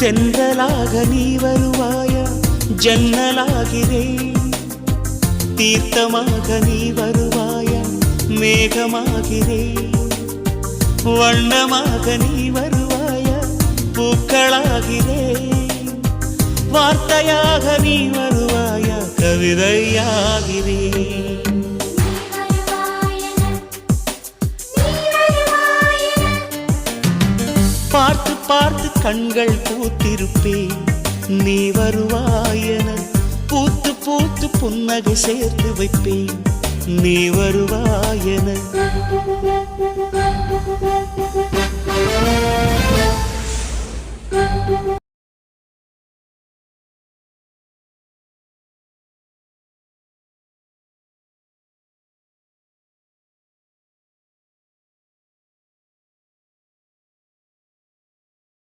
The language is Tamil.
தென்றலாக நீ வருவாயா ஜன்னலாகிறேன் தீர்த்தமாக நீ வருவாயா மேகமாகிறேன் வண்ணமாக நீ வருவாயா பூக்களாகிறேன் வார்த்தையாக நீ வருவாயா கவிதையாகிறேன் பார்த்து பார்த்து கண்கள் பூத்திருப்பேன் நீ வருவாயென பூத்து பூத்து புன்னகை சேர்த்து வைப்பேன் நீ வருவாயென